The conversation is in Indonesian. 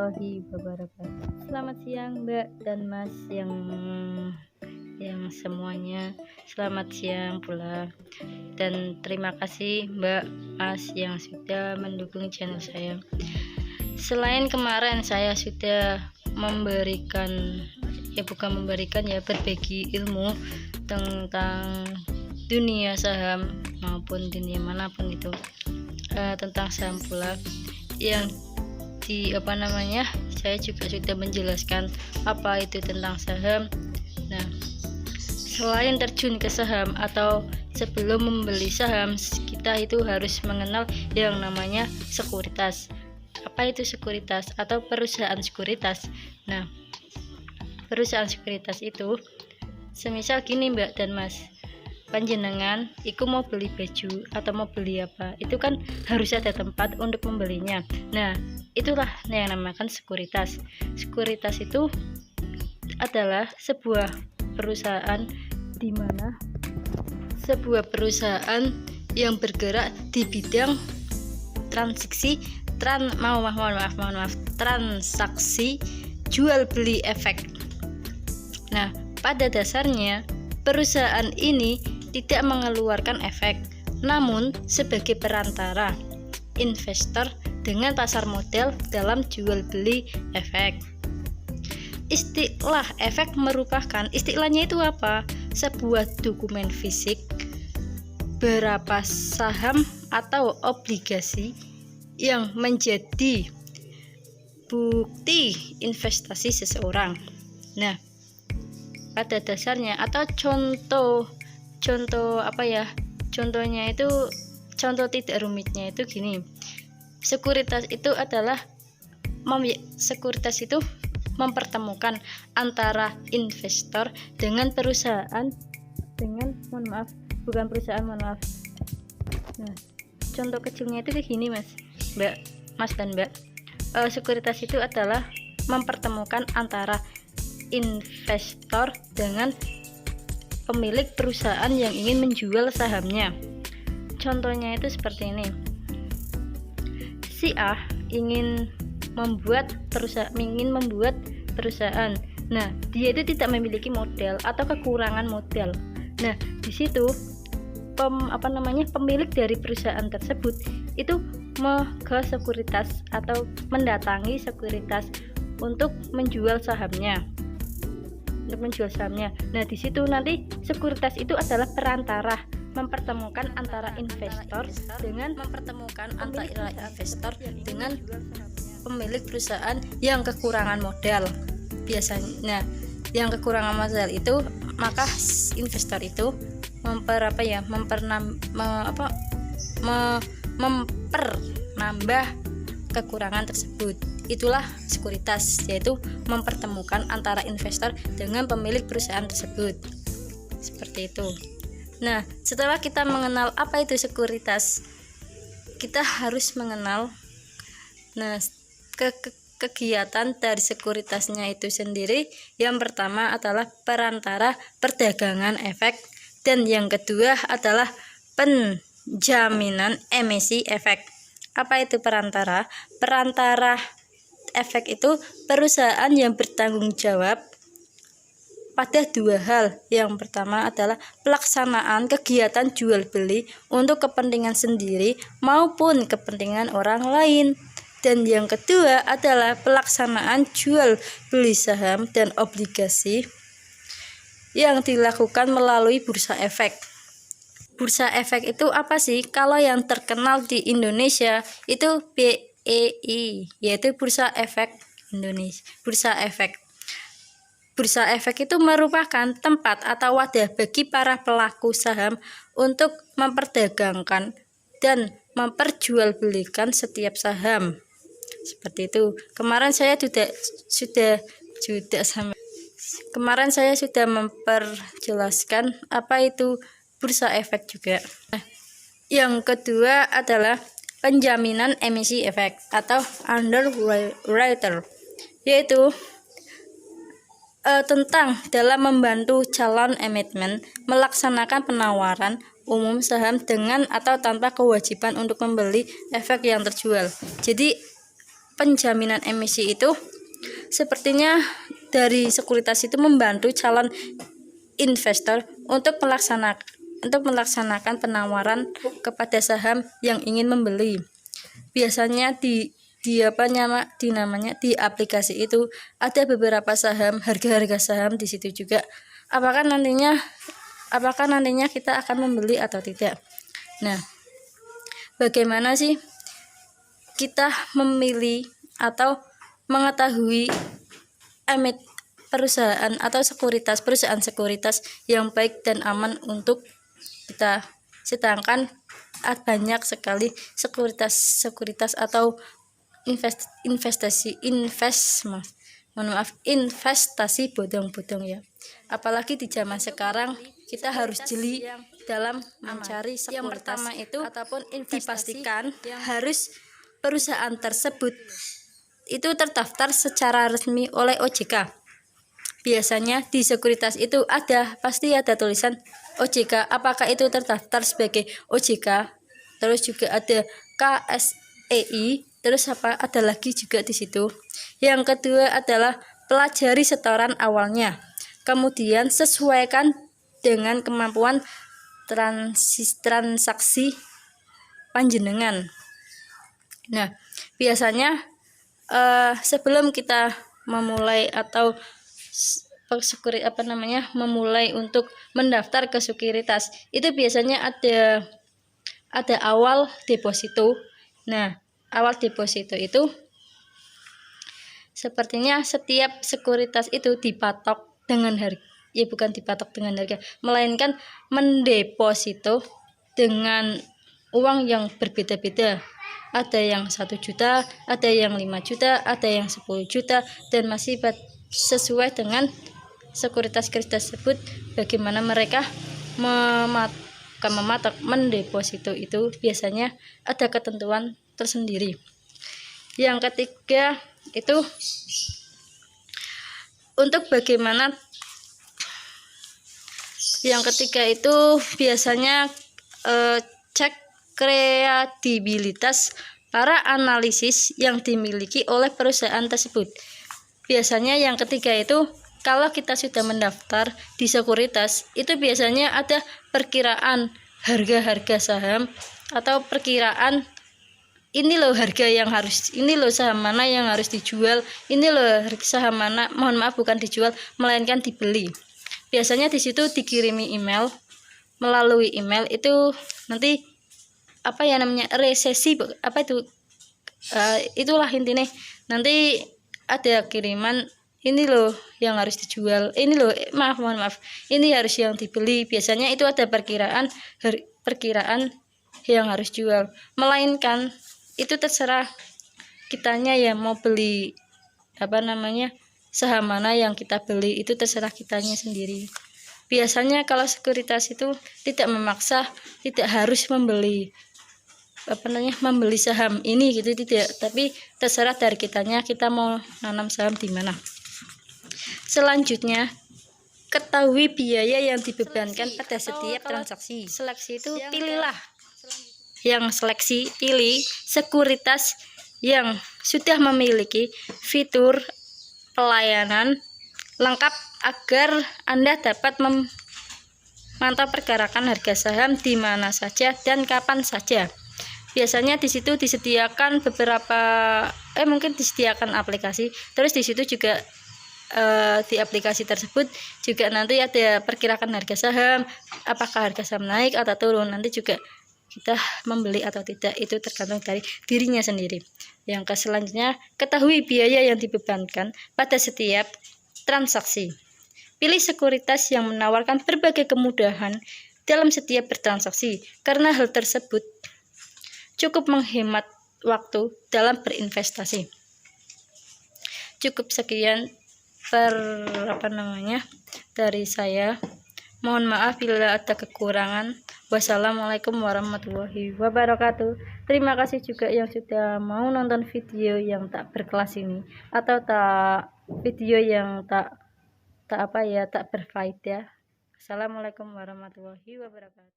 warahmatullahi wabarakatuh. Selamat siang Mbak dan Mas yang semuanya. Selamat siang pula. Dan terima kasih Mbak, Mas yang sudah mendukung channel saya. Selain kemarin saya sudah berbagi ilmu tentang dunia saham maupun dunia manapun itu, tentang saham pula yang saya juga sudah menjelaskan apa itu tentang saham. Nah, selain terjun ke saham atau sebelum membeli saham, kita itu harus mengenal yang namanya sekuritas. Apa itu sekuritas atau perusahaan sekuritas? Nah, perusahaan sekuritas itu semisal gini Mbak dan Mas, panjenengan iku mau beli baju atau mau beli apa, itu kan harus ada tempat untuk membelinya. Nah, itulah yang dinamakan sekuritas. Sekuritas itu adalah sebuah perusahaan di mana sebuah perusahaan yang bergerak di bidang transaksi jual beli efek. Nah, pada dasarnya perusahaan ini tidak mengeluarkan efek, namun sebagai perantara investor dengan pasar modal dalam jual beli efek. Istilah efek merupakan, istilahnya itu apa? Sebuah dokumen fisik berapa saham atau obligasi yang menjadi bukti investasi seseorang. Nah, pada dasarnya atau contohnya itu, contoh tidak rumitnya itu gini. Sekuritas itu mempertemukan antara investor dengan perusahaan Nah, contoh kecilnya itu kayak gini Mas dan Mbak. Sekuritas itu adalah mempertemukan antara investor dengan pemilik perusahaan yang ingin menjual sahamnya. Contohnya itu seperti ini. Si A ingin membuat perusahaan. Nah, dia itu tidak memiliki modal atau kekurangan modal. Nah, di situ pemilik dari perusahaan tersebut itu ke sekuritas atau mendatangi sekuritas untuk menjual sahamnya. Nah, di situ nanti sekuritas itu adalah perantara mempertemukan antara investor dengan pemilik perusahaan yang kekurangan modal. Biasanya yang kekurangan modal itu, maka investor itu mempernambah kekurangan tersebut. Itulah sekuritas, yaitu mempertemukan antara investor dengan pemilik perusahaan tersebut. Seperti itu. Nah, setelah kita mengenal apa itu sekuritas, kita harus mengenal kegiatan dari sekuritasnya itu sendiri. Yang pertama adalah perantara perdagangan efek, dan yang kedua adalah penjaminan emisi efek. Apa itu perantara? Perantara efek itu perusahaan yang bertanggung jawab pada dua hal. Yang pertama adalah pelaksanaan kegiatan jual beli untuk kepentingan sendiri maupun kepentingan orang lain. Dan yang kedua adalah pelaksanaan jual beli saham dan obligasi yang dilakukan melalui bursa efek. Bursa efek itu apa sih? Kalau yang terkenal di Indonesia itu BEI, yaitu Bursa Efek Indonesia. Bursa efek itu merupakan tempat atau wadah bagi para pelaku saham untuk memperdagangkan dan memperjualbelikan setiap saham. Seperti itu. Kemarin saya sudah memperjelaskan apa itu bursa efek juga. Yang kedua adalah penjaminan emisi efek atau underwriter, yaitu tentang dalam membantu calon emiten melaksanakan penawaran umum saham dengan atau tanpa kewajiban untuk membeli efek yang terjual. Jadi penjaminan emisi itu sepertinya dari sekuritas itu membantu calon investor untuk melaksanakan penawaran kepada saham yang ingin membeli. Biasanya di aplikasi itu ada beberapa saham, harga-harga saham di situ juga. Apakah nantinya kita akan membeli atau tidak? Nah, bagaimana sih kita memilih atau mengetahui emit perusahaan atau perusahaan sekuritas yang baik dan aman untuk kita, sedangkan banyak sekali sekuritas atau investasi bodong-bodong ya. Apalagi di zaman sekarang kita harus jeli dalam mencari sekuritas. Yang pertama itu ataupun dipastikan harus perusahaan tersebut itu terdaftar secara resmi oleh OJK. Biasanya di sekuritas itu pasti ada tulisan OJK, apakah itu terdaftar sebagai OJK, terus juga ada KSEI, terus ada lagi juga di situ. Yang kedua adalah pelajari setoran awalnya, kemudian sesuaikan dengan kemampuan transaksi panjenengan. Nah, biasanya sebelum kita memulai atau memulai untuk mendaftar ke sekuritas, itu biasanya ada awal deposito. Nah, awal deposito itu sepertinya setiap sekuritas itu dipatok dengan harga, ya bukan dipatok dengan harga, melainkan mendeposito dengan uang yang berbeda-beda. Ada yang 1 juta, ada yang 5 juta, ada yang 10 juta, dan masih sesuai dengan sekuritas tersebut bagaimana mereka mematok mendeposito itu. Biasanya ada ketentuan tersendiri. Yang ketiga itu biasanya cek kredibilitas para analisis yang dimiliki oleh perusahaan tersebut. Biasanya yang ketiga itu, kalau kita sudah mendaftar di sekuritas, itu biasanya ada perkiraan harga-harga saham atau perkiraan ini loh saham mana yang harus dijual, ini loh saham mana, mohon maaf bukan dijual melainkan dibeli. Biasanya di situ dikirimi email, melalui email itu nanti resesi itulah intinya, nanti ada kiriman ini loh yang harus dijual, ini loh mohon maaf ini harus yang dibeli. Biasanya itu ada perkiraan yang harus jual, melainkan itu terserah kitanya ya mau beli saham mana yang kita beli, itu terserah kitanya sendiri. Biasanya kalau sekuritas itu tidak memaksa, tidak harus membeli saham ini gitu, tidak, tapi terserah dari kitanya, kita mau nanam saham di mana. Selanjutnya, ketahui biaya yang dibebankan pada setiap transaksi. Seleksi itu pilih sekuritas yang sudah memiliki fitur pelayanan lengkap agar Anda dapat memantau pergerakan harga saham di mana saja dan kapan saja. Biasanya di situ disediakan disediakan aplikasi. Terus di situ juga di aplikasi tersebut juga nanti ada perkirakan harga saham, apakah harga saham naik atau turun. Nanti juga kita membeli atau tidak, itu tergantung dari dirinya sendiri. Yang selanjutnya, ketahui biaya yang dibebankan pada setiap transaksi. Pilih sekuritas yang menawarkan berbagai kemudahan dalam setiap bertransaksi, karena hal tersebut cukup menghemat waktu dalam berinvestasi. Cukup sekian dari saya. Mohon maaf bila ada kekurangan. Wassalamualaikum warahmatullahi wabarakatuh. Terima kasih juga yang sudah mau nonton video yang tak berkelas ini, atau video yang tak berfaedah. Assalamualaikum warahmatullahi wabarakatuh.